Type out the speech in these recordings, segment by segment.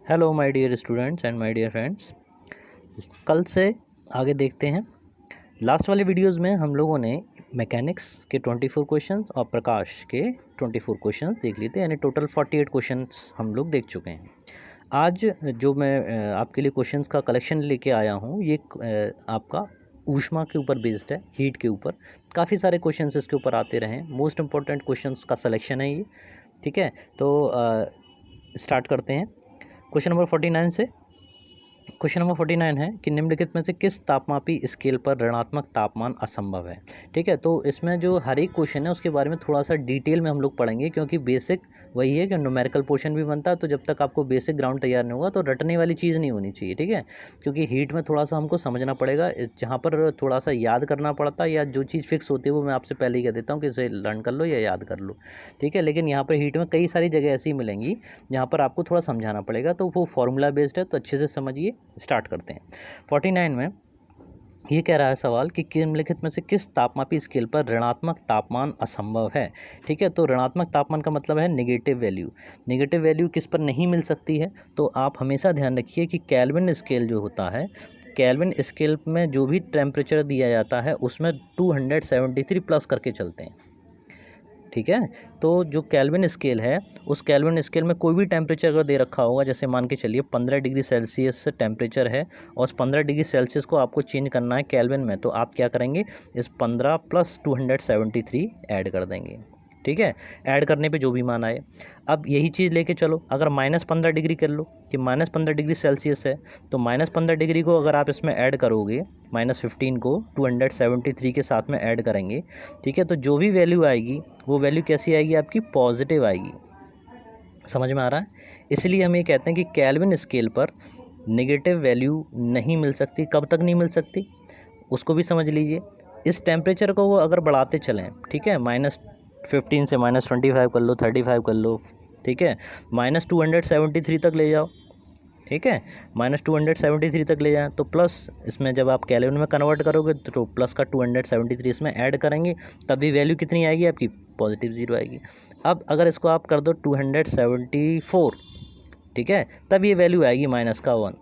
Hello my dear students and my dear friends. कल से आगे देखते हैं। लास्ट वाले वीडियोस में हम लोगों ने मैकेनिक्स के 24 क्वेश्चंस और प्रकाश के 24 क्वेश्चंस देख लिए थे, यानी टोटल 48 क्वेश्चंस हम लोग देख चुके हैं। आज जो मैं आपके लिए क्वेश्चंस का कलेक्शन लेके आया हूँ, ये आपका ऊष्मा के ऊपर बेस्ड है, हीट के ऊपर। काफ़ी सारे क्वेश्चंस इसके ऊपर आते रहे, मोस्ट इंपॉर्टेंट क्वेश्चंस का सिलेक्शन है ये। ठीक है, तो स्टार्ट करते हैं क्वेश्चन नंबर 49 से। क्वेश्चन नंबर 49 है कि निम्नलिखित में से किस तापमापी स्केल पर ऋणात्मक तापमान असंभव है। ठीक है, तो इसमें जो हर एक क्वेश्चन है उसके बारे में थोड़ा सा डिटेल में हम लोग पढ़ेंगे, क्योंकि बेसिक वही है कि न्यूमेरिकल पोर्शन भी बनता है। तो जब तक आपको बेसिक ग्राउंड तैयार नहीं होगा तो रटने वाली चीज़ नहीं होनी चाहिए। ठीक है, क्योंकि हीट में थोड़ा सा हमको समझना पड़ेगा, जहाँ पर थोड़ा सा याद करना पड़ता है या जो चीज़ फिक्स होती है वो मैं आपसे पहले ही कह देता हूँ कि इसे लर्न कर लो या याद कर लो। ठीक है, लेकिन यहाँ पर हीट में कई सारी जगह ऐसी मिलेंगी जहाँ पर आपको थोड़ा समझाना पड़ेगा, तो वो फॉर्मूला बेस्ड है, तो अच्छे से समझिए। स्टार्ट करते हैं। 49 में ये कह रहा है सवाल कि निम्नलिखित में से किस तापमापी स्केल पर ऋणात्मक तापमान असंभव है। ठीक है, तो ऋणात्मक तापमान का मतलब है नेगेटिव वैल्यू। नेगेटिव वैल्यू किस पर नहीं मिल सकती है, तो आप हमेशा ध्यान रखिए कि केल्विन स्केल जो होता है, केल्विन स्केल में जो भी टेम्परेचर दिया जाता है उसमें 273 प्लस करके चलते हैं। ठीक है, तो जो केल्विन स्केल है, उस केल्विन स्केल में कोई भी टेम्परेचर अगर दे रखा होगा, जैसे मान के चलिए 15 डिग्री सेल्सियस से टेम्परेचर है और उस 15 डिग्री सेल्सियस को आपको चेंज करना है केल्विन में, तो आप क्या करेंगे, इस 15 प्लस 273 ऐड कर देंगे। ठीक है, ऐड करने पे जो भी मान आए। अब यही चीज़ लेके चलो, अगर -15 डिग्री कर लो कि -15 डिग्री सेल्सियस है, तो -15 डिग्री को अगर आप इसमें ऐड करोगे, -15 को 273 के साथ में ऐड करेंगे। ठीक है, तो जो भी वैल्यू आएगी वो वैल्यू कैसी आएगी, आपकी पॉजिटिव आएगी। समझ में आ रहा है? इसलिए हम ये कहते हैं कि केल्विन स्केल पर नेगेटिव वैल्यू नहीं मिल सकती। कब तक नहीं मिल सकती, उसको भी समझ लीजिए। इस टेम्परेचर को वो अगर बढ़ाते चलें, ठीक है, -15 से -25 कर लो, 35 कर लो, ठीक है, -273 तक ले जाओ। ठीक है, -273 तक ले जाएं, तो प्लस इसमें जब आप केल्विन में कन्वर्ट करोगे तो प्लस का 273 इसमें ऐड करेंगे, तभी वैल्यू कितनी आएगी आपकी, पॉजिटिव 0 आएगी। अब अगर इसको आप कर दो 274, ठीक है, तब ये वैल्यू आएगी -1।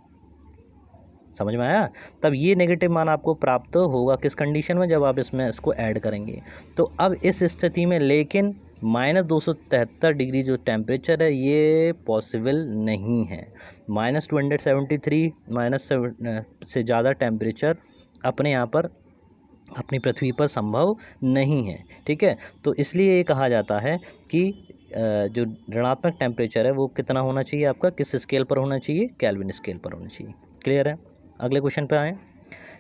समझ में आया? तब ये नेगेटिव मान आपको प्राप्त होगा किस कंडीशन में, जब आप इसमें इसको ऐड करेंगे। तो अब इस स्थिति में लेकिन -273 डिग्री जो टेम्परेचर है ये पॉसिबल नहीं है। -273 से ज़्यादा टेम्परेचर अपने यहाँ पर अपनी पृथ्वी पर संभव नहीं है। ठीक है, तो इसलिए ये कहा जाता है कि जो ऋणात्मक टेम्परेचर है वो कितना होना चाहिए आपका, किस स्केल पर होना चाहिए, केल्विन स्केल पर होना चाहिए। क्लियर है? अगले क्वेश्चन पे आएँ।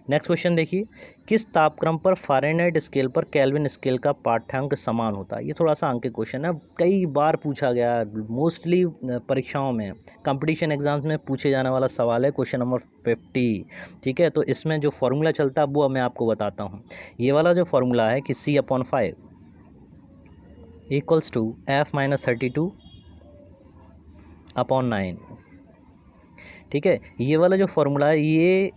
नेक्स्ट क्वेश्चन देखिए, किस तापक्रम पर फ़ारेनहाइट स्केल पर केल्विन स्केल का पाठ्यांक समान होता है। ये थोड़ा सा अंक के क्वेश्चन है, कई बार पूछा गया, मोस्टली परीक्षाओं में, कंपटीशन एग्जाम्स में पूछे जाने वाला सवाल है, क्वेश्चन नंबर 50। ठीक है, तो इसमें जो फॉर्मूला चलता है वो मैं आपको बताता हूँ। ये वाला जो फॉर्मूला है कि C/5 इक्वल्स टू F - 32/9। ठीक है, ये वाला जो फॉर्मूला है ये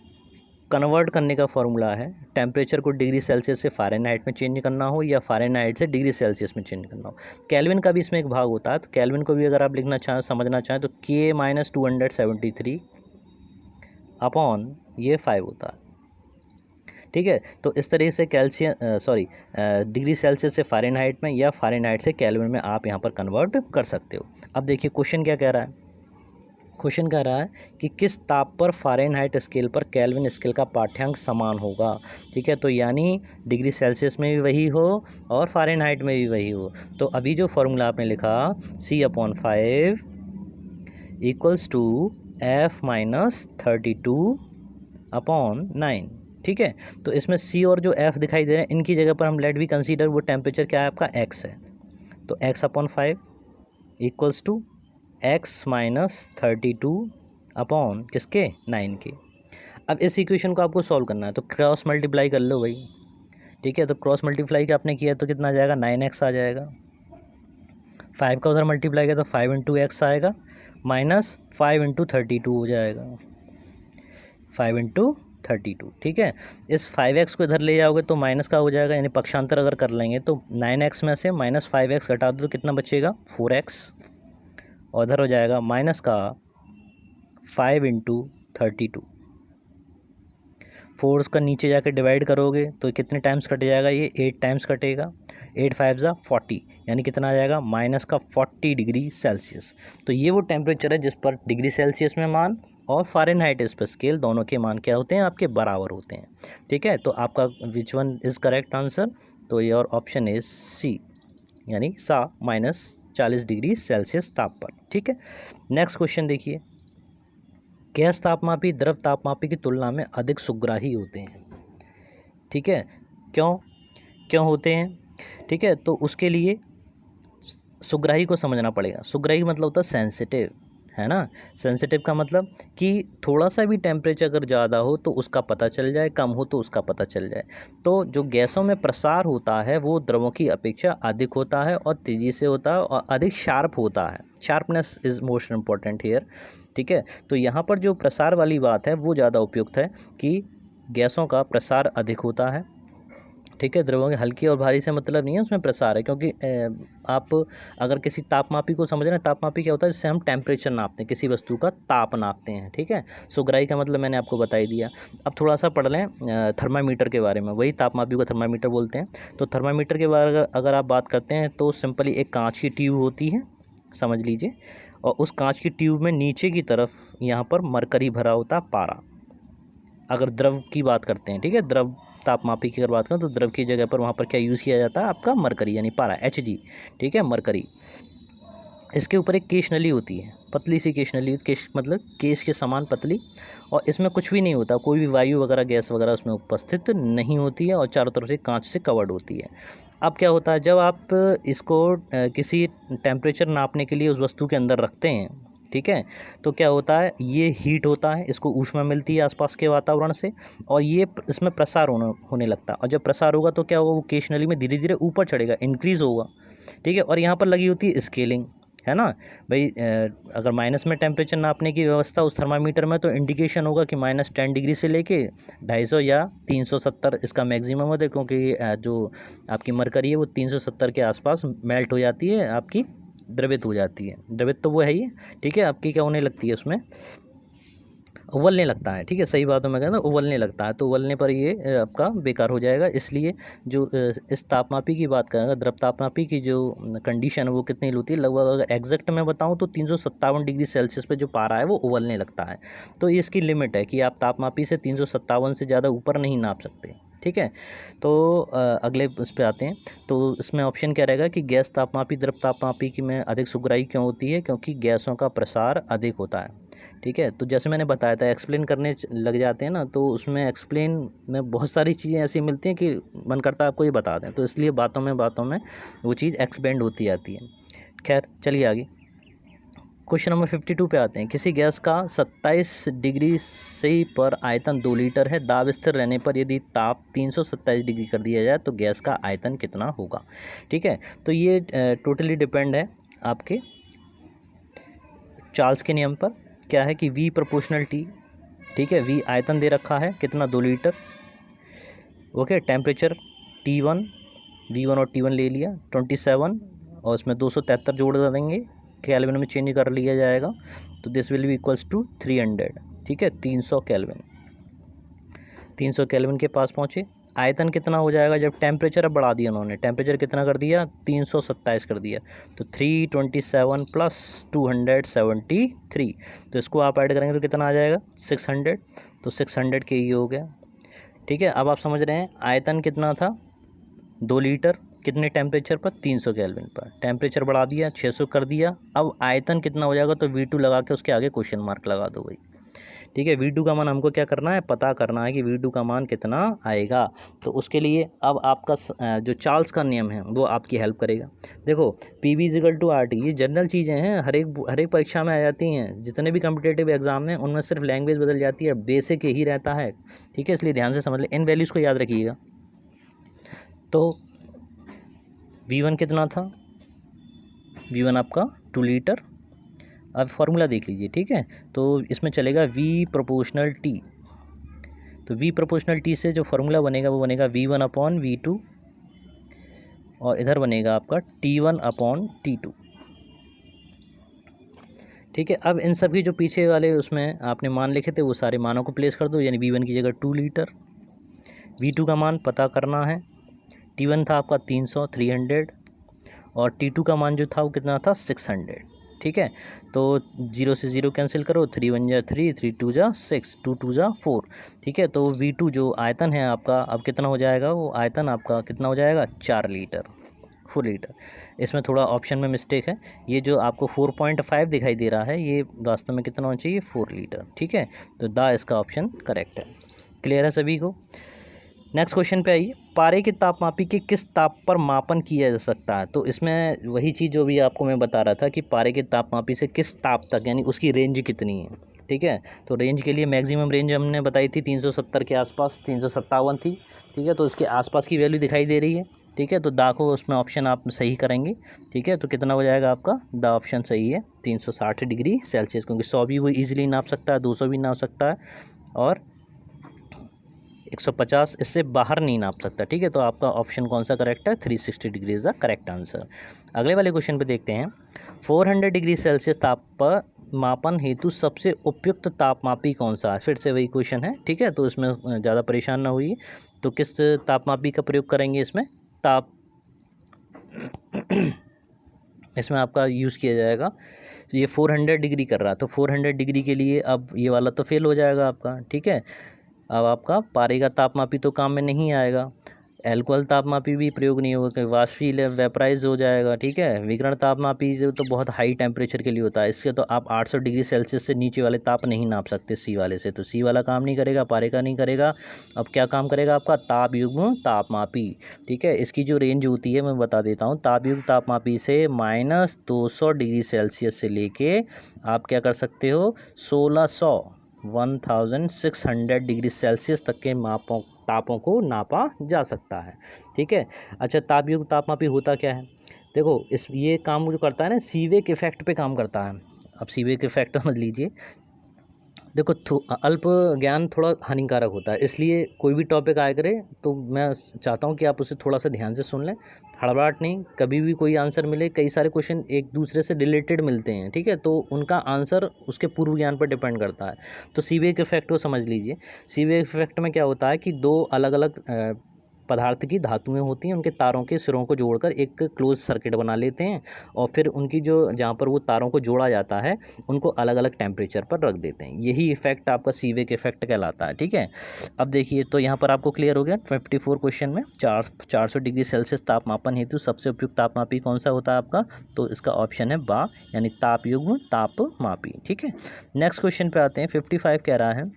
कन्वर्ट करने का फॉर्मूला है, टेम्परेचर को डिग्री सेल्सियस से फ़ारेनहाइट में चेंज करना हो या फ़ारेनहाइट से डिग्री सेल्सियस में चेंज करना हो। केल्विन का भी इसमें एक भाग होता है, तो केल्विन को भी अगर आप लिखना चाहें, समझना चाहें, तो K - 273 अपॉन ये 5 होता है। ठीक है, तो इस तरीके से डिग्री सेल्सियस से फ़ारेनहाइट में या फ़ारेनहाइट से केल्विन में आप यहाँ पर कन्वर्ट कर सकते हो। अब देखिए क्वेश्चन क्या कह रहा है। क्वेश्चन कह रहा है कि किस ताप पर फ़ारेनहाइट स्केल पर केल्विन स्केल का पाठ्यांक समान होगा। ठीक है, तो यानी डिग्री सेल्सियस में भी वही हो और फ़ारेनहाइट में भी वही हो। तो अभी जो फॉर्मूला आपने लिखा C/5 इक्वल्स टू F - 32/9। ठीक है, तो इसमें C और जो F दिखाई दे रहे हैं, इनकी जगह पर हम लेट भी कंसीडर वो टेम्परेचर क्या है आपका, X है। तो X/5 equals to X - 32 upon किसके, 9 के। अब इस इक्वेशन को आपको सॉल्व करना है, तो क्रॉस मल्टीप्लाई कर लो भाई। ठीक है, तो क्रॉस मल्टीप्लाई का आपने किया तो कितना आ जाएगा, 9x आ जाएगा। 5 का उधर मल्टीप्लाई किया तो 5 × x आएगा, माइनस 5 × 32 हो जाएगा, 5 × 32। ठीक है, इस 5x को इधर ले जाओगे तो माइनस का हो जाएगा, यानी पक्षांतर अगर कर लेंगे तो 9x में से -5x घटा दो तो कितना बचेगा, 4x, और इधर हो जाएगा माइनस का 5 इंटू 32। 4 का नीचे जाकर डिवाइड करोगे तो कितने टाइम्स कट जाएगा, ये 8 टाइम्स कटेगा। 8 5 ज़ा 40, यानी कितना आ जाएगा माइनस का 40 डिग्री सेल्सियस। तो ये वो टेम्परेचर है जिस पर डिग्री सेल्सियस में मान और फ़ारेनहाइट इस पर स्केल दोनों के मान क्या होते हैं, आपके बराबर होते हैं। ठीक है, तो आपका which one is correct answer, तो योर ऑप्शन इज सी, यानी सा -40 डिग्री सेल्सियस ताप पर। ठीक है, नेक्स्ट क्वेश्चन देखिए। गैस तापमापी द्रव तापमापी की तुलना में अधिक सुग्राही होते हैं। ठीक है, क्यों होते हैं? ठीक है, तो उसके लिए सुग्राही को समझना पड़ेगा। सुग्राही मतलब होता है सेंसिटिव, है ना। सेंसिटिव का मतलब कि थोड़ा सा भी टेम्परेचर अगर ज़्यादा हो तो उसका पता चल जाए, कम हो तो उसका पता चल जाए। तो जो गैसों में प्रसार होता है वो द्रवों की अपेक्षा अधिक होता है और तेज़ी से होता है और अधिक शार्प होता है। Sharpness is most important here. ठीक है, तो यहाँ पर जो प्रसार वाली बात है वो ज़्यादा उपयुक्त है कि गैसों का प्रसार अधिक होता है। ठीक है, द्रव्यों के हल्की और भारी से मतलब नहीं है, उसमें प्रसार है। क्योंकि आप अगर किसी तापमापी को समझ रहे हैं, तापमापी क्या होता है, जिससे हम टेम्परेचर नापते हैं, किसी वस्तु का ताप नापते हैं। ठीक है, सुग्राही का मतलब मैंने आपको बता ही दिया। अब थोड़ा सा पढ़ लें थर्मामीटर के बारे में। वही तापमापी को थर्मामीटर बोलते हैं। तो थर्मामीटर के बारे में अगर आप बात करते हैं तो सिंपली एक कांच की ट्यूब होती है, समझ लीजिए, और उस कांच की ट्यूब में नीचे की तरफ यहाँ पर मरकरी भरा होता है, पारा। अगर द्रव की बात करते हैं, ठीक है, द्रव तापमापी की अगर बात करें तो द्रव की जगह पर वहाँ पर क्या यूज़ किया जाता है, आपका मरकरी यानी पारा, Hg। ठीक है, मरकरी। इसके ऊपर एक केश नली होती है, पतली सी केश नली, केश मतलब केस के समान पतली, और इसमें कुछ भी नहीं होता, कोई भी वायु वगैरह गैस वगैरह उसमें उपस्थित नहीं होती है और चारों तरफ से कांच से कवर्ड होती है। अब क्या होता है, जब आप इसको किसी टेम्परेचर नापने के लिए उस वस्तु के अंदर रखते हैं, ठीक है, तो क्या होता है, ये हीट होता है, इसको ऊष्मा मिलती है आसपास के वातावरण से, और ये इसमें प्रसार होने लगता है। और जब प्रसार होगा तो क्या होगा, वो केश नली में धीरे धीरे ऊपर चढ़ेगा, इंक्रीज़ होगा। ठीक है, और यहाँ पर लगी होती है स्केलिंग, है ना भाई। अगर माइनस में टेम्परेचर नापने की व्यवस्था उस थर्मामीटर में, तो इंडिकेशन होगा कि -10 डिग्री से लेके 250 या 370 इसका मैक्सिमम होता है। क्योंकि जो आपकी मरकरी है वो 370 के आसपास मेल्ट हो जाती है, आपकी द्रवित हो जाती है। द्रवित तो वो है ही, ठीक है, आपकी क्या होने लगती है, उसमें उबलने लगता है। ठीक है, सही बातों में कहना, उबलने लगता है। तो उबलने पर ये आपका बेकार हो जाएगा। इसलिए जो इस तापमापी की बात करें, द्रव तापमापी की जो कंडीशन है वो कितनी होती है, लगभग अगर एग्जैक्ट मैं बताऊं तो 357 डिग्री सेल्सियस पे जो पारा है वो उबलने लगता है। तो इसकी लिमिट है कि आप तापमापी से 357 से ज़्यादा ऊपर नहीं नाप सकते। ठीक है, तो अगले इस पे आते हैं। तो इसमें ऑप्शन क्या रहेगा कि गैस तापमापी द्रव तापमापी की में अधिक सुग्राही क्यों होती है, क्योंकि गैसों का प्रसार अधिक होता है। ठीक है, तो जैसे मैंने बताया था, एक्सप्लेन करने लग जाते हैं ना, तो उसमें एक्सप्लेन में बहुत सारी चीज़ें ऐसी मिलती हैं कि मन करता है आपको ये बता दें, तो इसलिए बातों में वो चीज़ एक्सपेंड होती जाती है। खैर चलिए आगे, क्वेश्चन नंबर 52 पे आते हैं। किसी गैस का 27 डिग्री से पर आयतन 2 लीटर है। दाब स्थिर रहने पर यदि ताप 327 डिग्री कर दिया जाए तो गैस का आयतन कितना होगा। ठीक है, तो ये टोटली डिपेंड है आपके चार्ल्स के नियम पर। क्या है कि V प्रोपोर्शनल T, ठीक है, V आयतन दे रखा है कितना, 2 litre. Okay, temperature T1, V1 और T1 ले लिया 27, और उसमें 273 जोड़ देंगे, केल्विन में चेंज कर लिया जाएगा, तो this will be equals to 300। ठीक है, 300 केल्विन, 300 केल्विन के पास पहुँचे। आयतन कितना हो जाएगा, जब टेम्परेचर अब बढ़ा दिया उन्होंने, टेम्परेचर कितना कर दिया, 327 कर दिया, तो 327 प्लस 273, तो इसको आप ऐड करेंगे तो कितना आ जाएगा, 600, तो 600 के ये हो गया। ठीक है, अब आप समझ रहे हैं आयतन कितना था, 2 लीटर, कितने टेम्परेचर पर, 300 केल्विन पर। टेम्परेचर बढ़ा दिया, 600 कर दिया, अब आयतन कितना हो जाएगा, तो V2 लगा के उसके आगे क्वेश्चन मार्क लगा दो भाई। ठीक है, V2 का मान हमको क्या करना है, पता करना है कि V2 का मान कितना आएगा। तो उसके लिए अब आपका जो चार्ल्स का नियम है वो आपकी हेल्प करेगा। देखो, PV = RT, ये जनरल चीज़ें हैं, हर एक परीक्षा में आ जाती हैं। जितने भी कम्पिटेटिव एग्जाम हैं उनमें सिर्फ लैंग्वेज बदल जाती है, बेसिक यही रहता है। ठीक है, इसलिए ध्यान से समझ लें, इन वैल्यूज़ को याद रखिएगा। तो V1 कितना था, V1 आपका 2 लीटर। अब फार्मूला देख लीजिए, ठीक है, तो इसमें चलेगा V प्रोपोर्शनल T। तो V प्रोपोर्शनल T से जो फार्मूला बनेगा वो बनेगा V1/V2, और इधर बनेगा आपका T1/T2। ठीक है। अब इन सब की जो पीछे वाले उसमें आपने मान लिखे थे वो सारे मानों को प्लेस कर दो, यानी V1 की जगह 2 लीटर, V2 का मान पता करना है। T1 था आपका 300 300 और T2 का मान जो था वो कितना था 600। ठीक है, तो 0 से 0 कैंसिल करो, 3 1 जा 3, 3 2 जा 6, 2 2 जा 4। ठीक है, तो V2 जो आयतन है आपका अब कितना हो जाएगा, वो आयतन आपका कितना हो जाएगा 4 लीटर, 4 लीटर। इसमें थोड़ा ऑप्शन में मिस्टेक है, ये जो आपको 4.5 दिखाई दे रहा है ये वास्तव में कितना होना चाहिए 4 लीटर। ठीक है, तो द इसका ऑप्शन करेक्ट है। क्लियर है सभी को। नेक्स्ट क्वेश्चन पे आइए, पारे के तापमापी के किस ताप पर मापन किया जा सकता है। तो इसमें वही चीज़ जो भी आपको मैं बता रहा था कि पारे के तापमापी से किस ताप तक, यानी उसकी रेंज कितनी है। ठीक है, तो रेंज के लिए मैक्सिमम रेंज हमने बताई थी 370 के आसपास, 357 थी। ठीक है, तो इसके आसपास की वैल्यू दिखाई दे रही है। ठीक है, तो दा को उसमें ऑप्शन आप सही करेंगे। ठीक है, तो कितना हो जाएगा आपका, द ऑप्शन सही है 360 डिग्री सेल्सियस, क्योंकि 100 भी वो ईजिली नाप सकता है, 200 भी नाप सकता है और 150 इससे बाहर नहीं नाप सकता। ठीक है, तो आपका ऑप्शन कौन सा करेक्ट है, 360 degree is the correct answer. अगले वाले क्वेश्चन पे देखते हैं, 400 डिग्री सेल्सियस ताप पर मापन हेतु सबसे उपयुक्त तापमापी कौन सा है। फिर से वही क्वेश्चन है। ठीक है, तो इसमें ज़्यादा परेशान ना हुई, तो किस तापमापी का प्रयोग करेंगे इसमें, ताप इसमें आपका यूज़ किया जाएगा। तो ये 400 डिग्री कर रहा है, तो 400 डिग्री के लिए अब ये वाला तो फेल हो जाएगा आपका। ठीक है, अब आपका पारे का तापमापी तो काम में नहीं आएगा, एल्कोहल तापमापी भी प्रयोग नहीं होगा, वाष्पशील वेपराइज हो जाएगा। ठीक है, विकिरण तापमापी जो तो बहुत हाई टेम्परेचर के लिए होता है, इसके तो आप 800 डिग्री सेल्सियस से नीचे वाले ताप नहीं नाप सकते सी वाले से, तो सी वाला काम नहीं करेगा, पारे का नहीं करेगा। अब क्या काम करेगा आपका, ताप युग्म तापमापी। ठीक है, इसकी जो रेंज होती है मैं बता देता हूँ, ताप युग्म तापमापी से -200 डिग्री सेल्सियस से लेके आप क्या कर सकते हो 1600 डिग्री सेल्सियस तक के तापों को नापा जा सकता है। ठीक है, अच्छा तापयुक्त तापमापी होता क्या है, देखो ये काम जो करता है ना सीवेक इफेक्ट पे काम करता है। अब सीवेक इफेक्ट समझ लीजिए, देखो अल्प ज्ञान थोड़ा हानिकारक होता है, इसलिए कोई भी टॉपिक आया करे तो मैं चाहता हूँ कि आप उसे थोड़ा सा ध्यान से सुन लें, हड़बड़ाहट नहीं। कभी भी कोई आंसर मिले, कई सारे क्वेश्चन एक दूसरे से रिलेटेड मिलते हैं। ठीक है, तो उनका आंसर उसके पूर्व ज्ञान पर डिपेंड करता है। तो सीवेक इफेक्ट को समझ लीजिए। सीवेक इफेक्ट में क्या होता है कि दो अलग अलग पदार्थ की धातुएं होती हैं, उनके तारों के सिरों को जोड़कर एक क्लोज सर्किट बना लेते हैं और फिर उनकी जो जहाँ पर वो तारों को जोड़ा जाता है उनको अलग अलग टेम्परेचर पर रख देते हैं। यही इफेक्ट आपका सीवेक इफेक्ट कहलाता है। ठीक है, अब देखिए तो यहाँ पर आपको क्लियर हो गया 54 क्वेश्चन में 400 डिग्री सेल्सियस तापमापन हेतु सबसे उपयुक्त तापमापी कौन सा होता है आपका, तो इसका ऑप्शन है बा, यानी ताप युग्म तापमापी। ठीक है, नेक्स्ट क्वेश्चन पे आते हैं। 55 कह रहा है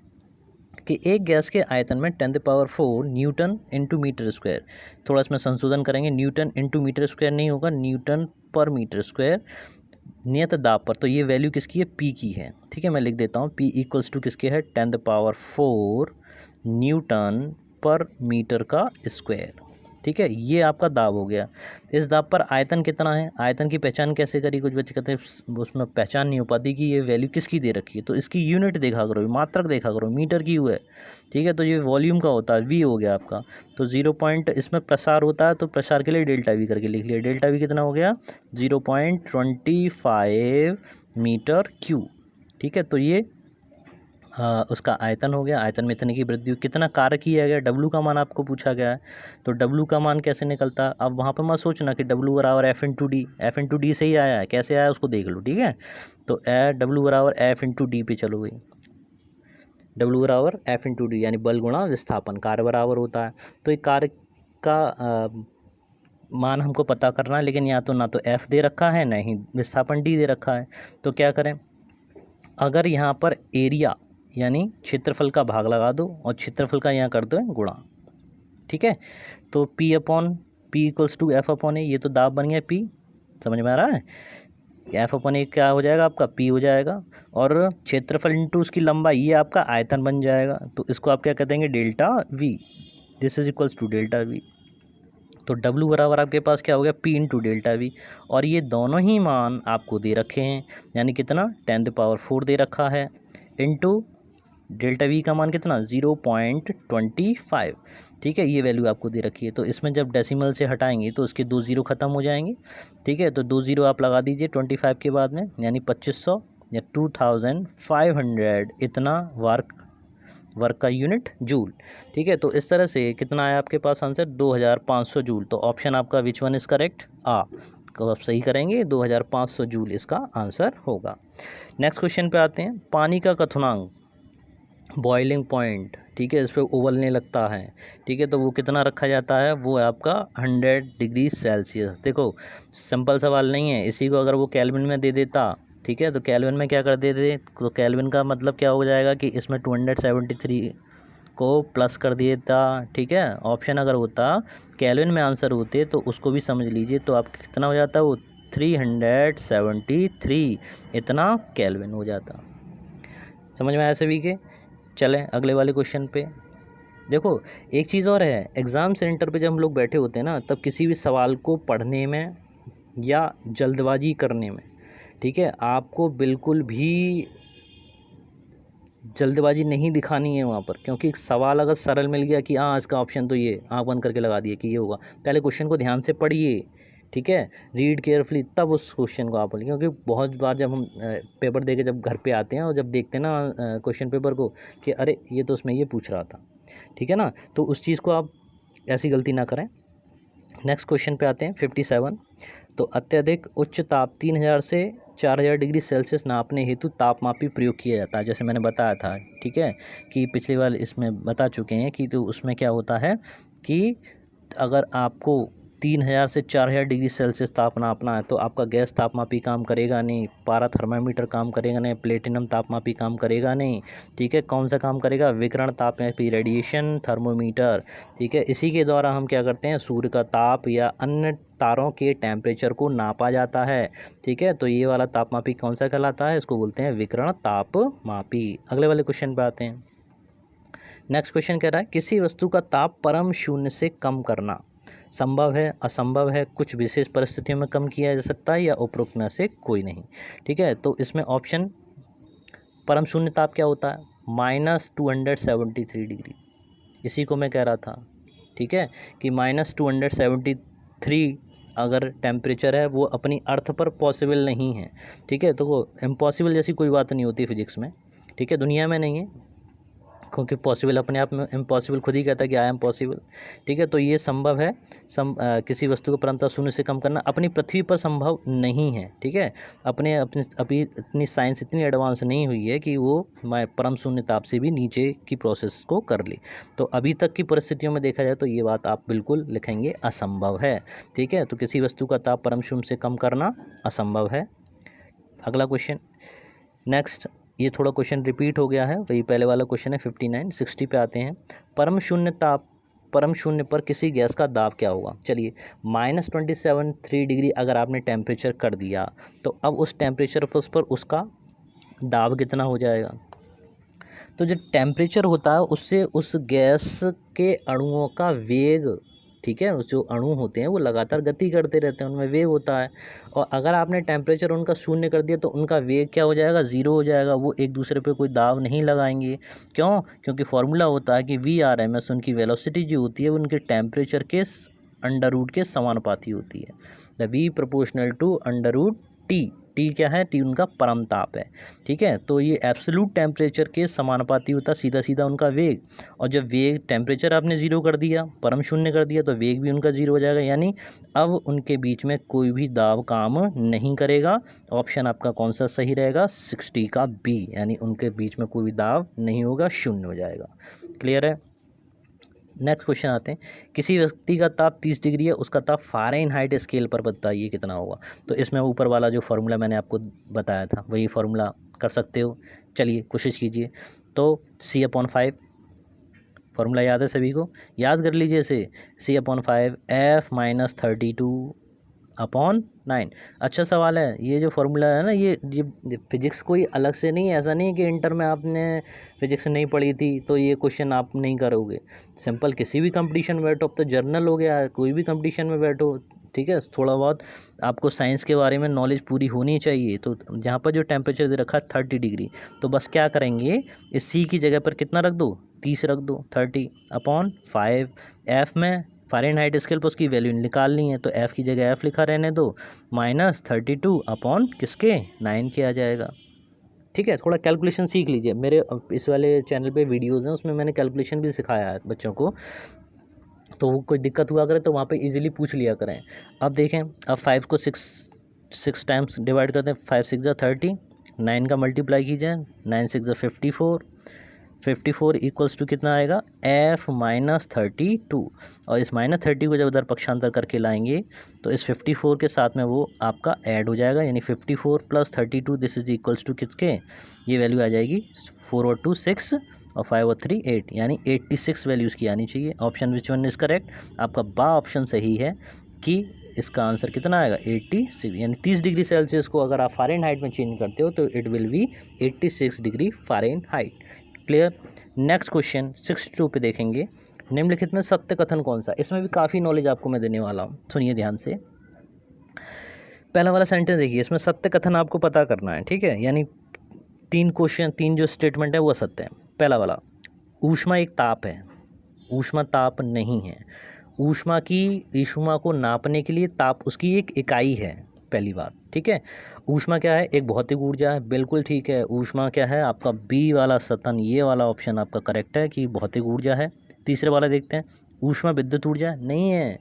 कि एक गैस के आयतन में 10⁴ न्यूटन इंटू मीटर स्क्वायर, थोड़ा इसमें संशोधन करेंगे, न्यूटन इंटू मीटर स्क्वायर नहीं होगा, न्यूटन पर मीटर स्क्वायर नियत दाब पर, तो ये वैल्यू किसकी है, पी की है। ठीक है, मैं लिख देता हूँ, पी इक्वल्स टू किसके है 10⁴ न्यूटन पर मीटर का स्क्वायर। ठीक है, ये आपका दाब हो गया। इस दाब पर आयतन कितना है, आयतन की पहचान कैसे करी, कुछ बच्चे कहते हैं उसमें पहचान नहीं हो पाती कि ये वैल्यू किसकी दे रखी है, तो इसकी यूनिट देखा करो, मात्रक देखा करो, मीटर की है। ठीक है, तो ये वॉल्यूम का होता है, वी हो गया आपका, तो 0. इसमें प्रसार होता है तो प्रसार के लिए डेल्टा वी करके लिख लिया, डेल्टा वी कितना हो गया 0.25 मीटर क्यूब। ठीक है, तो ये उसका आयतन हो गया, आयतन में इतने की वृद्धि हुई, कितना कार्य किया गया, डब्लू का मान आपको पूछा गया है, तो डब्लू का मान कैसे निकलता है। अब वहाँ पर मत सोचना कि डब्लू बराबर F/D से ही आया है, कैसे आया उसको देख लो। ठीक है, तो डब्लू बराबर F/D पे चलो भाई, डब्लू बराबर F/D यानी बल गुणा विस्थापन, कार्य बराबर होता है। तो एक कार्य का मान हमको पता करना है, लेकिन या तो ना तो F दे रखा है ना ही विस्थापन D दे रखा है, तो क्या करें, अगर यहाँ पर एरिया यानी क्षेत्रफल का भाग लगा दो और क्षेत्रफल का यहाँ कर दो गुणा। ठीक है, तो P इक्वल्स टू F/A, ये तो दाब बन गया P, समझ में आ रहा है, F/A क्या हो जाएगा आपका P हो जाएगा, और क्षेत्रफल इंटू उसकी लंबाई ये आपका आयतन बन जाएगा, तो इसको आप क्या कह देंगे delta V, this is equals to delta V। तो W बराबर आपके पास क्या हो गया P इंटू डेल्टा V, और ये दोनों ही मान आपको दे रखे हैं, यानी कितना 10⁴ दे रखा है, इंटू डेल्टा V का मान कितना 0.25। ठीक है, ये वैल्यू आपको दे रखी है, तो इसमें जब डेसिमल से हटाएंगे तो उसके 2 0 खत्म हो जाएंगे। ठीक है, तो 2 0 आप लगा दीजिए 25 के बाद में, यानी 2500 या 2500 इतना वर्क का यूनिट जूल। ठीक है, तो इस तरह से कितना है आपके पास आंसर 2500 जूल। तो ऑप्शन आपका विच वन इज़ करेक्ट को आप सही करेंगे, 2500 जूल इसका आंसर होगा। नेक्स्ट क्वेश्चन पे आते हैं। पानी का क्वथनांक बॉइलिंग पॉइंट, ठीक है, इस पर उबलने लगता है, ठीक है, तो वो कितना रखा जाता है, वो है आपका 100 डिग्री सेल्सियस। देखो सिंपल सवाल नहीं है, इसी को अगर वो केल्विन में दे देता, ठीक है, तो केल्विन में क्या कर देते, तो केल्विन का मतलब क्या हो जाएगा कि इसमें 273 को प्लस कर दिए था। ठीक है, ऑप्शन अगर होता केल्विन में आंसर होते तो उसको भी समझ लीजिए, तो आप कितना हो जाता वो 373 इतना केल्विन हो जाता। समझ में आया सभी के? चलें अगले वाले क्वेश्चन पे। देखो एक चीज़ और है, एग्ज़ाम सेंटर पे जब हम लोग बैठे होते हैं ना, तब किसी भी सवाल को पढ़ने में या जल्दबाजी करने में, ठीक है, आपको बिल्कुल भी जल्दबाजी नहीं दिखानी है वहाँ पर, क्योंकि सवाल अगर सरल मिल गया कि हाँ इसका ऑप्शन तो ये, आँख बंद करके लगा दिए कि ये होगा, पहले क्वेश्चन को ध्यान से पढ़िए, ठीक है, रीड केयरफुली, तब उस क्वेश्चन को आप पढ़िए। क्योंकि बहुत बार जब हम पेपर दे के जब घर पे आते हैं और जब देखते हैं ना क्वेश्चन पेपर को कि अरे ये तो उसमें ये पूछ रहा था, ठीक है ना, तो उस चीज़ को आप ऐसी गलती ना करें। नेक्स्ट क्वेश्चन पे आते हैं 57। तो अत्यधिक उच्च ताप 3000 से 4000 डिग्री सेल्सियस नापने हेतु तापमापी प्रयोग किया जाता है। जैसे मैंने बताया था, ठीक है, कि पिछली बार इसमें बता चुके हैं कि तो उसमें क्या होता है कि अगर आपको 3000 से 4000 डिग्री सेल्सियस ताप नापना है तो आपका गैस तापमापी काम करेगा नहीं, पारा थर्मामीटर काम करेगा नहीं, प्लेटिनम तापमापी काम करेगा नहीं, ठीक है, कौन सा काम करेगा, विकिरण तापमापी रेडिएशन थर्मोमीटर। ठीक है, इसी के द्वारा हम क्या करते हैं, सूर्य का ताप या अन्य तारों के टेम्परेचर को नापा जाता है। ठीक है, तो ये वाला तापमापी कौन सा कहलाता है, इसको बोलते हैं विकिरण तापमापी। अगले वाले क्वेश्चन पे आते हैं। नेक्स्ट क्वेश्चन कह रहा है किसी वस्तु का ताप परम शून्य से कम करना संभव है, असंभव है, कुछ विशेष परिस्थितियों में कम किया जा सकता है या उपरोक्त में से कोई नहीं। ठीक है, तो इसमें ऑप्शन परम शून्य ताप क्या होता है, -273 डिग्री, इसी को मैं कह रहा था। ठीक है, कि -273 अगर टेम्परेचर है वो अपनी अर्थ पर पॉसिबल नहीं है। ठीक है, तो वो इम्पॉसिबल जैसी कोई बात नहीं होती फिजिक्स में, ठीक है, दुनिया में नहीं है, क्योंकि पॉसिबल अपने आप में, इम्पॉसिबल खुद ही कहता है कि आई एम पॉसिबल। ठीक है, तो ये संभव है, किसी वस्तु को परमता शून्य से कम करना अपनी पृथ्वी पर संभव नहीं है। ठीक है, अपनी अभी इतनी साइंस इतनी एडवांस नहीं हुई है कि वो परम शून्य ताप से भी नीचे की प्रोसेस को कर ले। तो अभी तक की परिस्थितियों में देखा जाए तो ये बात आप बिल्कुल लिखेंगे असंभव है। ठीक है, तो किसी वस्तु का ताप परम शून्य से कम करना असंभव है। अगला क्वेश्चन नेक्स्ट, ये थोड़ा क्वेश्चन रिपीट हो गया है, वही पहले वाला क्वेश्चन है 59। 60 पे आते हैं। परम शून्य पर किसी गैस का दाब क्या होगा। चलिए -273 डिग्री अगर आपने टेम्परेचर कर दिया तो अब उस टेम्परेचर पर उसका दाब कितना हो जाएगा। तो जो टेम्परेचर होता है उससे उस गैस के अणुओं का वेग, ठीक है, जो अणु होते हैं वो लगातार गति करते रहते हैं, उनमें वेग होता है, और अगर आपने टेम्परेचर उनका शून्य कर दिया तो उनका वेग क्या हो जाएगा, ज़ीरो हो जाएगा, वो एक दूसरे पे कोई दाव नहीं लगाएंगे। क्यों? क्योंकि फार्मूला होता है कि VRMS उनकी वेलोसिटी जो होती है वो उनके टेम्परेचर के अंडर रूट के समानुपाती होती है, the V proportional to √T। T क्या है, टी उनका परम ताप है। ठीक है, तो ये एब्सोल्यूट टेम्परेचर के समानुपाती होता, सीधा सीधा उनका वेग, और जब वेग टेम्परेचर आपने ज़ीरो कर दिया, परम शून्य कर दिया, तो वेग भी उनका ज़ीरो हो जाएगा, यानी अब उनके बीच में कोई भी दाब काम नहीं करेगा। ऑप्शन आपका कौन सा सही रहेगा, 60 का B, यानी उनके बीच में कोई भी दाब नहीं होगा, शून्य हो जाएगा। क्लियर है? नेक्स्ट क्वेश्चन आते हैं। किसी व्यक्ति का ताप 30 डिग्री है, उसका ताप फ़ारेनहाइट स्केल पर बताइए कितना होगा। तो इसमें ऊपर वाला जो फार्मूला मैंने आपको बताया था वही फार्मूला कर सकते हो। चलिए कोशिश कीजिए। तो C/5 फार्मूला याद है सभी को, याद कर लीजिए इसे, C/5 F-32/9। अच्छा सवाल है, ये जो फार्मूला है ना, ये फिजिक्स कोई अलग से नहीं है, ऐसा नहीं है कि इंटर में आपने फिजिक्स नहीं पढ़ी थी तो ये क्वेश्चन आप नहीं करोगे। सिंपल किसी भी कंपटीशन में बैठो, अब तो जर्नल हो गया, कोई भी कंपटीशन में बैठो, ठीक है, थोड़ा बहुत आपको साइंस के बारे में नॉलेज पूरी होनी चाहिए। तो यहाँ पर जो टेम्परेचर दे रखा है 30 डिग्री, तो बस क्या करेंगे, इस C की जगह पर कितना रख दो, 30 रख दो, 30/5। F में फ़ारेनहाइट स्केल पर उसकी वैल्यू निकालनी है, तो F की जगह F लिखा रहने दो, -32 अपॉन किसके 9 के आ जाएगा। ठीक है, थोड़ा कैलकुलेशन सीख लीजिए। मेरे इस वाले चैनल पे वीडियोज़ हैं, उसमें मैंने कैलकुलेशन भी सिखाया है बच्चों को, तो वो कोई दिक्कत हुआ करे तो वहाँ पे इजीली पूछ लिया करें। अब देखें, अब 5 को 6 टाइम्स डिवाइड करते हैं। 5 6 जा 30, 9 का मल्टीप्लाई कीजिए, 9 6 जा 54, 54 इक्वल्स टू कितना आएगा, f माइनस 32। और इस माइनस 30 को जब इधर पक्षांतर करके लाएंगे तो इस 54 के साथ में वो आपका ऐड हो जाएगा, यानी 54 plus 32 this is equals to किसके, ये वैल्यू आ जाएगी 4 और 2 6 और 5 और 3 8, यानी 86 वैल्यूज़ की आनी चाहिए। Option which one is correct, आपका बा ऑप्शन सही है कि इसका आंसर कितना आएगा 86, यानी 30 डिग्री सेल्सियस को अगर आप फ़ारेनहाइट में चेंज करते हो तो it will be 86 degree Fahrenheit. Clear. Next question 62 पे देखेंगे, निम्नलिखित में सत्य कथन कौन सा। इसमें भी काफ़ी नॉलेज आपको मैं देने वाला हूँ, सुनिए ध्यान से। पहला वाला सेंटेंस देखिए, इसमें सत्य कथन आपको पता करना है, ठीक है, यानी 3 जो स्टेटमेंट है वो सत्य है। पहला वाला, ऊष्मा एक ताप है, ऊष्मा ताप नहीं है। ऊष्मा को नापने के लिए ताप उसकी एक इकाई है, पहली बात, ठीक है। ऊष्मा क्या है, एक भौतिक ऊर्जा है, बिल्कुल ठीक है। ऊष्मा क्या है, आपका बी वाला सतन, ये वाला ऑप्शन आपका करेक्ट है कि भौतिक ऊर्जा है। तीसरे वाला देखते हैं, ऊष्मा विद्युत ऊर्जा नहीं है।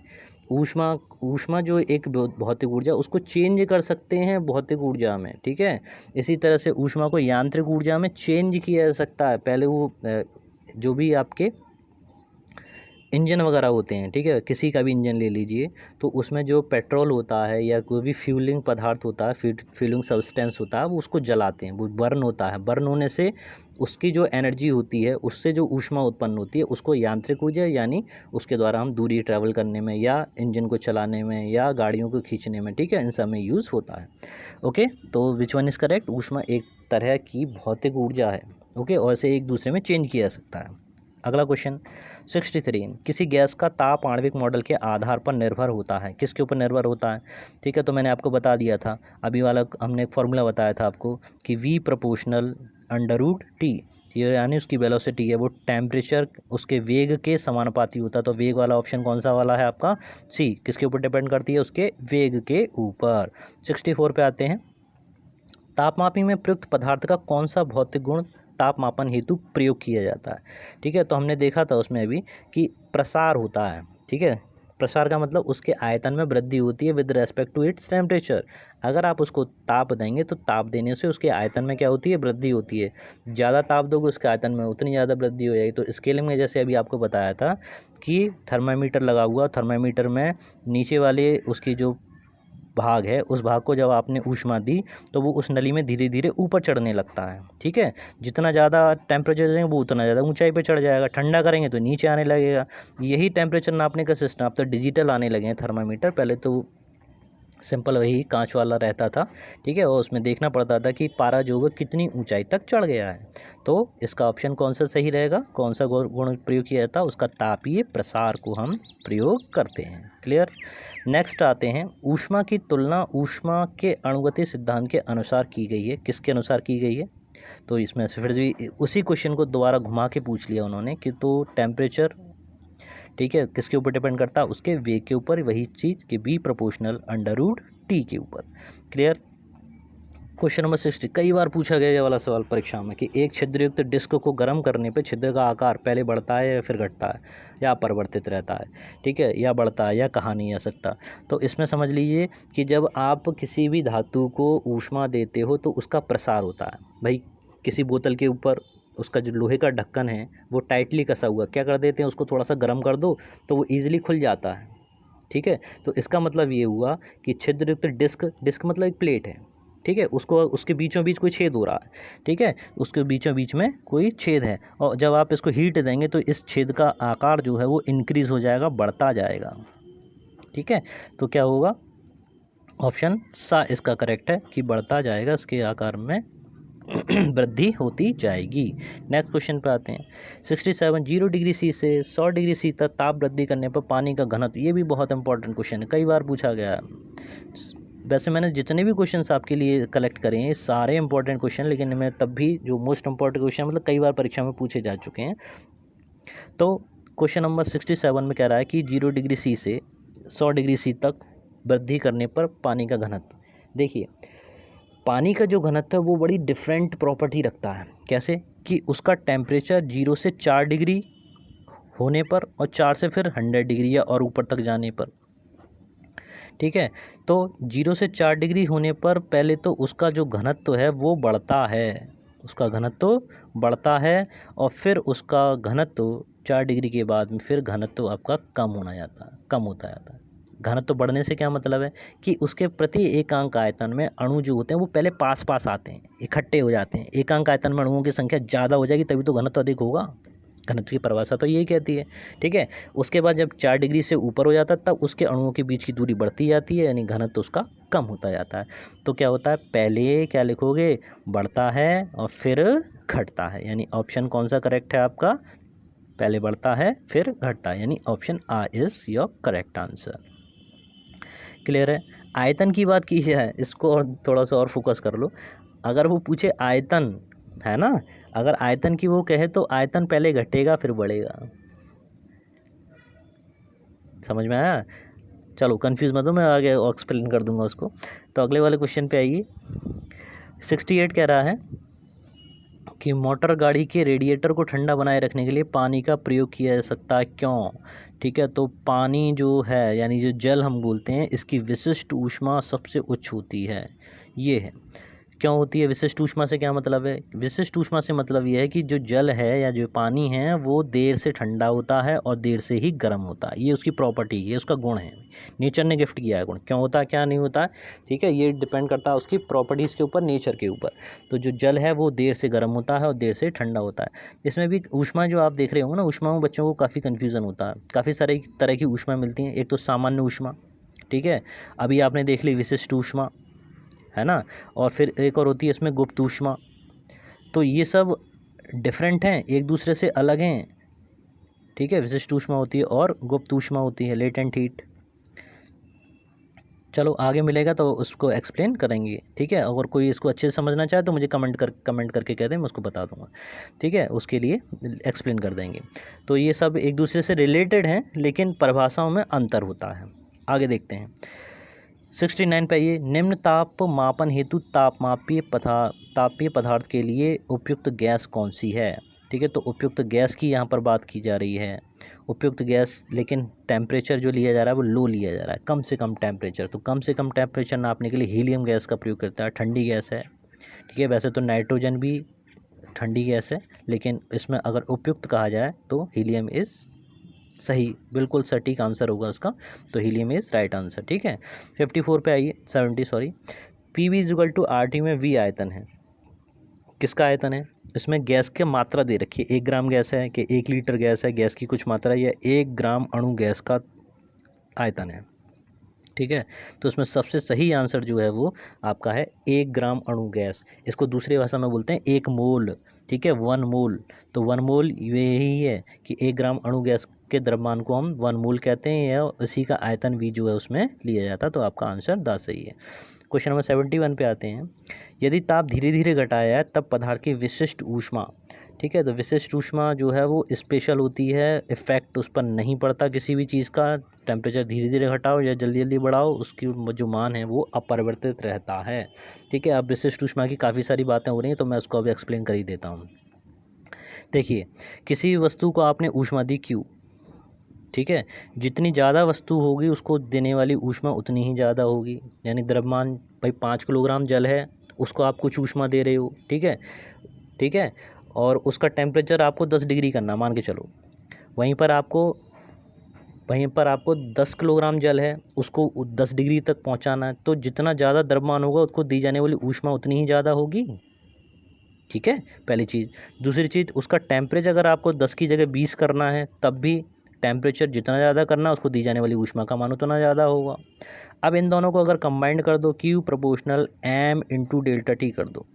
ऊष्मा जो एक भौतिक ऊर्जा, उसको चेंज कर सकते हैं भौतिक ऊर्जा में, ठीक है। इसी तरह से ऊष्मा को यांत्रिक ऊर्जा में चेंज किया जा सकता है। पहले वो जो भी आपके इंजन वगैरह होते हैं, ठीक है, किसी का भी इंजन ले लीजिए, तो उसमें जो पेट्रोल होता है या कोई भी फ्यूलिंग पदार्थ होता है, फ्यूलिंग सब्सटेंस होता है, वो उसको जलाते हैं, वो बर्न होता है। बर्न होने से उसकी जो एनर्जी होती है, उससे जो ऊष्मा उत्पन्न होती है, उसको यांत्रिक ऊर्जा, यानी उसके द्वारा हम दूरी ट्रैवल करने में या इंजन को चलाने में या गाड़ियों को खींचने में, ठीक है, इन सब में यूज़ होता है। ओके, तो विच वन इज़ करेक्ट, ऊष्मा एक तरह की भौतिक ऊर्जा है। ओके, और इसे एक दूसरे में चेंज किया जा सकता है। अगला क्वेश्चन 63, किसी गैस का ताप आणविक मॉडल के आधार पर निर्भर होता है। किसके ऊपर निर्भर होता है, ठीक है, तो मैंने आपको बता दिया था, अभी वाला हमने एक फॉर्मूला बताया था आपको कि V प्रोपोर्शनल √T, ये यानी उसकी वेलोसिटी है, वो टेम्परेचर उसके वेग के समानुपाती होता है। तो वेग वाला ऑप्शन कौन सा वाला है आपका, सी, किसके ऊपर डिपेंड करती है, उसके वेग के ऊपर। 64 पे आते हैं, तापमापी में प्रयुक्त पदार्थ का कौन सा भौतिक गुण तापमापन हेतु प्रयोग किया जाता है, ठीक है। तो हमने देखा था उसमें अभी कि प्रसार होता है, ठीक है। प्रसार का मतलब उसके आयतन में वृद्धि होती है with respect to its temperature. अगर आप उसको ताप देंगे तो ताप देने से उसके आयतन में क्या होती है, वृद्धि होती है। ज़्यादा ताप दोगे उसके आयतन में उतनी ज़्यादा वृद्धि हो जाएगी। तो स्केलिंग में जैसे अभी आपको बताया था कि थर्मामीटर लगा हुआ, थर्मामीटर में नीचे वाले उसकी जो भाग है, उस भाग को जब आपने ऊष्मा दी तो वो उस नली में धीरे धीरे ऊपर चढ़ने लगता है, ठीक है। जितना ज़्यादा टेम्परेचर देंगे वो उतना ज़्यादा ऊंचाई पे चढ़ जाएगा, ठंडा करेंगे तो नीचे आने लगेगा। यही टेम्परेचर नापने का सिस्टम, अब तो डिजिटल आने लगे हैं थर्मामीटर, पहले तो सिंपल वही कांच वाला रहता था, ठीक है, और उसमें देखना पड़ता था कि पारा जो है कितनी ऊंचाई तक चढ़ गया है। तो इसका ऑप्शन कौन सा सही रहेगा, कौन सा गुण प्रयोग किया जाता है, उसका तापीय प्रसार को हम प्रयोग करते हैं। क्लियर। नेक्स्ट आते हैं, ऊष्मा की तुलना ऊष्मा के अणुगति सिद्धांत के अनुसार की गई है। किसके अनुसार की गई है, तो इसमें से फिर भी उसी क्वेश्चन को दोबारा घुमा के पूछ लिया उन्होंने कि तो टेम्परेचर, ठीक है, किसके ऊपर डिपेंड करता है, उसके वेग के ऊपर, वही चीज़ कि V प्रोपोर्शनल √T के ऊपर। क्लियर। क्वेश्चन नंबर 60, कई बार पूछा गया ये वाला सवाल परीक्षा में कि एक छिद्रयुक्त डिस्क को गर्म करने पर छिद्र का आकार पहले बढ़ता है या फिर घटता है या परिवर्तित रहता है, ठीक है, या बढ़ता है या कहा नहीं जा सकता। तो इसमें समझ लीजिए कि जब आप किसी भी धातु को ऊष्मा देते हो तो उसका प्रसार होता है। भाई किसी बोतल के ऊपर उसका जो लोहे का ढक्कन है वो टाइटली कसा हुआ, क्या कर देते हैं, उसको थोड़ा सा गर्म कर दो तो वो ईजिली खुल जाता है, ठीक है। तो इसका मतलब ये हुआ कि छिद्रयुक्त डिस्क मतलब एक प्लेट है, ठीक है, उसको उसके बीचों बीच कोई छेद हो रहा है, ठीक है, उसके बीचों बीच में कोई छेद है, और जब आप इसको हीट देंगे तो इस छेद का आकार जो है वो इंक्रीज़ हो जाएगा, बढ़ता जाएगा, ठीक है। तो क्या होगा, ऑप्शन सा इसका करेक्ट है कि बढ़ता जाएगा, इसके आकार में वृद्धि होती जाएगी। नेक्स्ट क्वेश्चन पे आते हैं 67, 0 डिग्री सी से 100 डिग्री सी तक ताप वृद्धि करने पर पानी का घनत्व, ये भी बहुत इंपॉर्टेंट क्वेश्चन है, कई बार पूछा गया है। वैसे मैंने जितने भी क्वेश्चंस आपके लिए कलेक्ट करे हैं सारे इंपॉर्टेंट क्वेश्चन, लेकिन मैं तब भी जो मोस्ट इंपॉर्टेंट क्वेश्चन मतलब कई बार परीक्षा में पूछे जा चुके हैं। तो क्वेश्चन नंबर 67 में कह रहा है कि 0 डिग्री सी से 100 डिग्री सी तक वृद्धि करने पर पानी का घनत्व। देखिए पानी का जो घनत्व है वो बड़ी डिफरेंट प्रॉपर्टी रखता है। कैसे कि उसका टेम्परेचर 0 से 4 डिग्री होने पर और 4 से फिर 100 डिग्री या और ऊपर तक जाने पर, ठीक है। तो 0 से 4 डिग्री होने पर पहले तो उसका जो घनत्व है वो बढ़ता है, उसका घनत्व बढ़ता है, और फिर उसका घनत्व 4 डिग्री के बाद में फिर घनत्व आपका कम होता जाता है। घनत्व बढ़ने से क्या मतलब है कि उसके प्रति एकांक आयतन में अणु जो होते हैं वो पहले पास पास आते हैं, इकट्ठे हो जाते हैं। एकांक आयतन में अणुओं की संख्या ज़्यादा हो जाएगी तभी तो घनत्व अधिक होगा। घनत्व की परिभाषा तो यही कहती है, ठीक है। उसके बाद जब 4 डिग्री से ऊपर हो जाता है तब उसके अणुओं के बीच की दूरी बढ़ती जाती है, यानी घनत्व उसका कम होता जाता है। तो क्या होता है, पहले क्या लिखोगे, बढ़ता है और फिर घटता है, यानी ऑप्शन कौन सा करेक्ट है आपका, पहले बढ़ता है फिर घटता है, यानी option A is your correct answer. Clear है। आयतन की बात की है, इसको और थोड़ा सा और फोकस कर लो। अगर वो पूछे आयतन, है ना, अगर आयतन की वो कहे तो आयतन पहले घटेगा फिर बढ़ेगा। समझ में आया? चलो कंफ्यूज मत हो, मैं आगे एक्सप्लेन कर दूंगा उसको। तो अगले वाले क्वेश्चन पे आइए। 68 कह रहा है कि मोटर गाड़ी के रेडिएटर को ठंडा बनाए रखने के लिए पानी का प्रयोग किया जा सकता है, क्यों? ठीक है, तो पानी जो है यानी जो जल हम बोलते हैं, इसकी विशिष्ट ऊष्मा सबसे उच्च होती है। ये है क्यों होती है विशिष्ट ऊष्मा से, क्या मतलब है? विशिष्ट ऊष्मा से मतलब ये है कि जो जल है या जो पानी है वो देर से ठंडा होता है और देर से ही गर्म होता है। ये उसकी प्रॉपर्टी, ये उसका गुण है, नेचर ने गिफ्ट किया है गुण। क्यों होता है क्या नहीं होता है, ठीक है, ये डिपेंड करता है उसकी प्रॉपर्टीज़ के ऊपर, नेचर के ऊपर। तो जो जल है वो देर से गर्म होता है और देर से ठंडा होता है। इसमें भी ऊष्मा जो आप देख रहे हो ना, ऊष्मा में बच्चों को काफ़ी कन्फ्यूज़न होता है। काफ़ी सारे तरह की ऊष्मा मिलती हैं। एक तो सामान्य ऊष्मा, ठीक है, अभी आपने देख ली विशिष्ट ऊष्मा, है ना, और फिर एक और होती है इसमें गुप्त ऊष्मा। तो ये सब डिफरेंट हैं, एक दूसरे से अलग हैं, ठीक है। विशिष्ट ऊष्मा होती है और गुप्त ऊष्मा होती है, लेटेंट हीट। चलो आगे मिलेगा तो उसको एक्सप्लेन करेंगे, ठीक है। अगर कोई इसको अच्छे से समझना चाहे तो मुझे कमेंट करके कह दें, मैं उसको बता दूंगा, ठीक है, उसके लिए एक्सप्लेन कर देंगे। तो ये सब एक दूसरे से रिलेटेड हैं लेकिन परिभाषाओं में अंतर होता है। आगे देखते हैं 69 पे। ये निम्न ताप मापन हेतु तापीय पदार्थ के लिए उपयुक्त गैस कौन सी है, ठीक है। तो उपयुक्त गैस की यहाँ पर बात की जा रही है। उपयुक्त गैस, लेकिन टेम्परेचर जो लिया जा रहा है वो लो लिया जा रहा है, कम से कम टेम्परेचर। तो कम से कम टेम्परेचर नापने के लिए हीलियम गैस का प्रयोग करता है, ठंडी गैस है, ठीक है। वैसे तो नाइट्रोजन भी ठंडी गैस है, लेकिन इसमें अगर उपयुक्त कहा जाए तो हीलियम इज़ सही, बिल्कुल सटीक आंसर होगा उसका। तो हीलियम इज़ राइट आंसर, ठीक है। 54 पे आइए, 70 sorry. PV equal to RT में V आयतन है, किसका आयतन है? इसमें गैस की मात्रा दे रखी है, 1 ग्राम गैस है कि 1 लीटर गैस है, गैस की कुछ मात्रा, या 1 ग्राम अणु गैस का आयतन है, ठीक है। तो इसमें सबसे सही आंसर जो है वो आपका है 1 ग्राम अणु गैस। इसको दूसरी भाषा में बोलते हैं 1 मोल, ठीक है, 1 मोल। तो 1 मोल यही है कि 1 ग्राम अणु गैस के द्रव्यमान को हम 1 मोल कहते हैं, या इसी का आयतन भी जो है उसमें लिया जाता है। तो आपका आंसर 10 सही है। क्वेश्चन नंबर 71 पे आते हैं। यदि ताप धीरे धीरे घटाया जाए तब पदार्थ की विशिष्ट ऊष्मा, ठीक है। तो विशिष्ट ऊष्मा जो है वो स्पेशल होती है, इफेक्ट उस पर नहीं पड़ता किसी भी चीज़ का। टेम्परेचर धीरे धीरे घटाओ या जल्दी जल्दी बढ़ाओ, उसकी जो मान है वो अपरिवर्तित रहता है, ठीक है। अब विशिष्ट ऊष्मा की काफ़ी सारी बातें हो रही हैं तो मैं उसको अभी एक्सप्लेन कर ही देता हूँ। देखिए, किसी वस्तु को आपने ऊष्मा दी Q, ठीक है, जितनी ज़्यादा वस्तु होगी उसको देने वाली ऊष्मा उतनी ही ज़्यादा होगी। यानी द्रव्यमान, भाई 5 किलोग्राम जल है, उसको आप कुछ ऊष्मा दे रहे हो, ठीक है, ठीक है, और उसका टेम्परेचर आपको 10 डिग्री करना मान के चलो। वहीं पर आपको 10 किलोग्राम जल है, उसको 10 डिग्री तक पहुंचाना है। तो जितना ज़्यादा द्रव्यमान होगा उसको दी जाने वाली ऊष्मा उतनी ही ज़्यादा होगी, ठीक है, पहली चीज़। दूसरी चीज़, उसका टेम्परेचर अगर आपको 10 की जगह 20 करना है तब भी टेम्परेचर जितना ज़्यादा करना है उसको दी जाने वाली ऊष्मा का मान उतना ज़्यादा होगा। अब इन दोनों को अगर कंबाइंड कर दो, Q proportional M into delta T कर दो,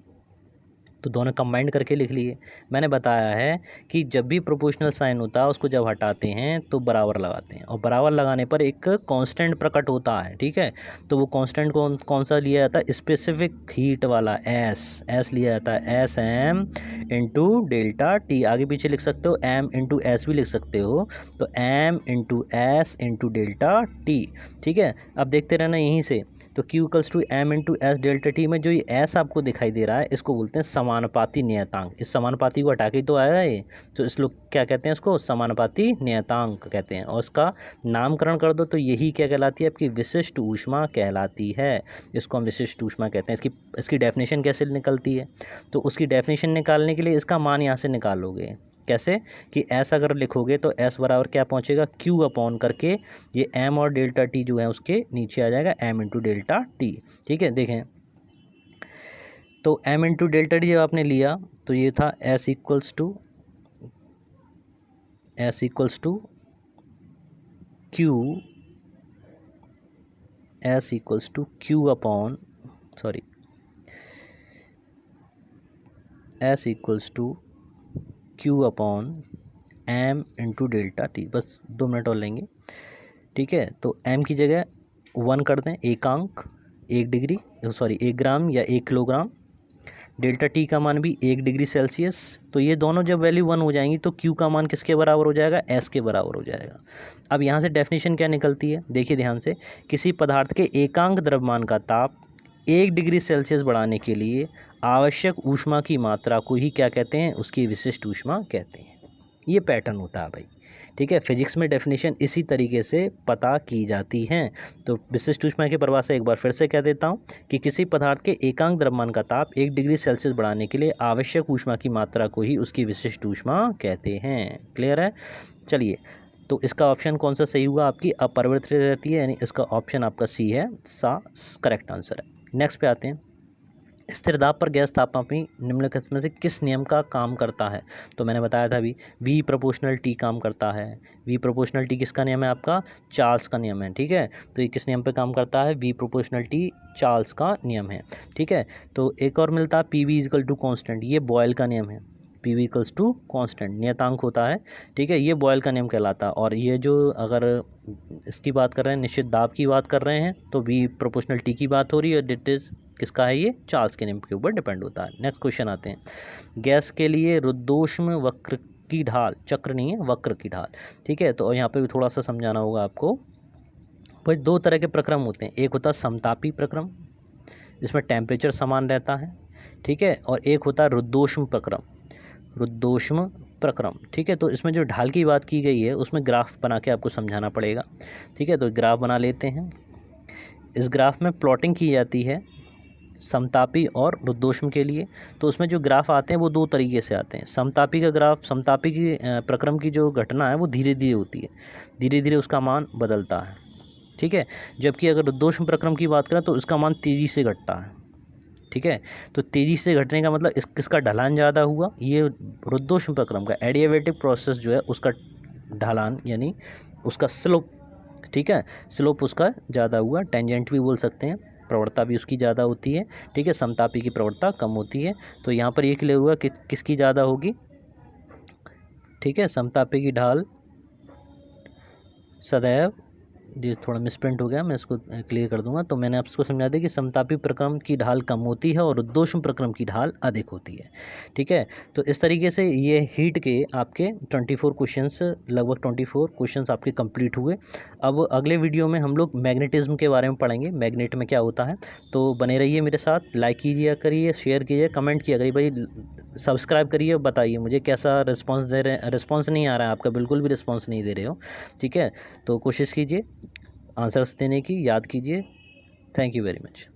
तो दोनों कंबाइंड करके लिख लिए। मैंने बताया है कि जब भी प्रोपोर्शनल साइन होता है उसको जब हटाते हैं तो बराबर लगाते हैं, और बराबर लगाने पर एक कांस्टेंट प्रकट होता है, ठीक है। तो वो कांस्टेंट कौन सा लिया जाता है? स्पेसिफिक हीट वाला S लिया जाता है, SM इंटू डेल्टा T। आगे पीछे लिख सकते हो, M इंटू S भी लिख सकते हो। तो M into S into delta T, ठीक है। अब देखते रहना यहीं से। तो Q equals to M into S delta T में जो ये S आपको दिखाई दे रहा है इसको बोलते हैं समानुपाती नियतांक। इस समानुपाती को हटा के तो आया है, तो इस लोग क्या कहते हैं, इसको समानुपाती नियतांक कहते हैं। और इसका नामकरण कर दो तो यही क्या कहलाती है, आपकी विशिष्ट ऊष्मा कहलाती है। इसको हम विशिष्ट ऊष्मा कहते हैं। इसकी डेफिनेशन कैसे निकलती है, तो उसकी डेफिनेशन निकालने के लिए इसका मान यहाँ से निकालोगे। कैसे कि S अगर लिखोगे तो S बराबर क्या पहुँचेगा, Q अपॉन करके ये M और डेल्टा T जो है उसके नीचे आ जाएगा M इंटू डेल्टा T। ठीक है, देखें तो M इंटू डेल्टा T जब आपने लिया तो ये था S equals to Q upon S equals to Q upon M into delta T। बस 2 मिनट और लेंगे। ठीक है, तो M की जगह 1 कर दें, एकांक 1 ग्राम या 1 किलोग्राम। डेल्टा T का मान भी 1 डिग्री सेल्सियस। तो ये दोनों जब वैल्यू 1 हो जाएंगी तो Q का मान किसके बराबर हो जाएगा, S के बराबर हो जाएगा। अब यहाँ से डेफिनेशन क्या निकलती है, देखिए ध्यान से, किसी पदार्थ के एकांक द्रव्यमान का ताप 1 डिग्री सेल्सियस बढ़ाने के लिए आवश्यक ऊष्मा की मात्रा को ही क्या कहते हैं, उसकी विशिष्ट ऊष्मा कहते हैं। ये पैटर्न होता है भाई। ठीक है, फिजिक्स में डेफिनेशन इसी तरीके से पता की जाती हैं। तो विशिष्ट ऊष्मा की परिभाषा एक बार फिर से कह देता हूँ कि किसी पदार्थ के एकांक द्रव्यमान का ताप 1 डिग्री सेल्सियस बढ़ाने के लिए आवश्यक ऊष्मा की मात्रा को ही उसकी विशिष्ट ऊष्मा कहते हैं। क्लियर है? चलिए, तो इसका ऑप्शन कौन सा सही हुआ, आपकी अपरिवर्तित रहती है, यानी इसका ऑप्शन आपका सी है, करेक्ट आंसर है। नेक्स्ट पे आते हैं, स्थिर दाब पर गैस तापमापी निम्नलिखित में से किस नियम का काम करता है। तो मैंने बताया था अभी V प्रोपोर्शनल T काम करता है। V प्रोपोर्शनल T किसका नियम है, आपका चार्ल्स का नियम है। ठीक है, तो ये किस नियम पे काम करता है, V प्रोपोर्शनल T चार्ल्स का नियम है। ठीक है, तो एक और मिलता है PV इक्वल टू कॉन्स्टेंट, ये बॉयल का नियम है। PV इक्वल्स टू कॉन्स्टेंट नियतांक होता है। ठीक है, ये बॉयल का नियम कहलाता है। और ये जो अगर इसकी बात कर रहे हैं, निश्चित दाब की बात कर रहे हैं, तो V प्रोपोर्शनल T की बात हो रही है। डिट इज किसका है, ये चार्ल्स के नियम के ऊपर डिपेंड होता है। नेक्स्ट क्वेश्चन आते हैं, गैस के लिए रुद्धोष्म वक्र की ढाल, चक्र नहीं है, वक्र की ढाल। ठीक है, तो यहाँ पे भी थोड़ा सा समझाना होगा आपको। भाई 2 तरह के प्रक्रम होते हैं, एक होता है समतापी प्रक्रम, इसमें टेम्परेचर समान रहता है। ठीक है, और एक होता है रुद्धोष्म प्रक्रम। ठीक है, तो इसमें जो ढाल की बात की गई है उसमें ग्राफ बना के आपको समझाना पड़ेगा। ठीक है, तो ग्राफ बना लेते हैं। इस ग्राफ में प्लॉटिंग की जाती है समतापी और रुद्धोष्म के लिए। तो उसमें जो ग्राफ आते हैं वो 2 तरीके से आते हैं। समतापी का ग्राफ, समतापी की प्रक्रम की जो घटना है वो धीरे धीरे होती है, धीरे धीरे उसका मान बदलता है। ठीक है, जबकि अगर रुद्धोष्म प्रक्रम की बात करें तो उसका मान तेज़ी से घटता है। ठीक है, तो तेज़ी से घटने का मतलब किसका ढलान ज़्यादा हुआ, ये रुद्धोष्म प्रक्रम का एडियाबैटिक प्रोसेस जो है उसका ढलान यानी उसका स्लोप। ठीक है, स्लोप उसका ज़्यादा हुआ, टेंजेंट भी बोल सकते हैं, प्रवणता भी उसकी ज़्यादा होती है। ठीक है, समतापी की प्रवणता कम होती है। तो यहाँ पर ये क्लियर हुआ कि किसकी ज़्यादा होगी। ठीक है, समतापी की ढाल सदैव, ये थोड़ा मिसप्रिंट हो गया, मैं इसको क्लियर कर दूंगा। तो मैंने आपको समझा दिया कि समतापी प्रक्रम की ढाल कम होती है और रुद्धोष्म प्रक्रम की ढाल अधिक होती है। ठीक है, तो इस तरीके से ये हीट के आपके 24 क्वेश्चंस, लगभग 24 क्वेश्चंस आपके कंप्लीट हुए। अब अगले वीडियो में हम लोग मैग्नेटिज्म के बारे में पढ़ेंगे, मैग्नेट में क्या होता है। तो बने रहिए मेरे साथ, लाइक कीजिए करिए, शेयर कीजिए, कमेंट किया करिए, भाई सब्सक्राइब करिए, बताइए मुझे कैसा रिस्पॉन्स दे रहे हैं। रिस्पॉन्स नहीं आ रहा है आपका, बिल्कुल भी रिस्पॉन्स नहीं दे रहे हो। ठीक है, तो कोशिश कीजिए आंसर्स देने की, याद कीजिए। Thank you very much.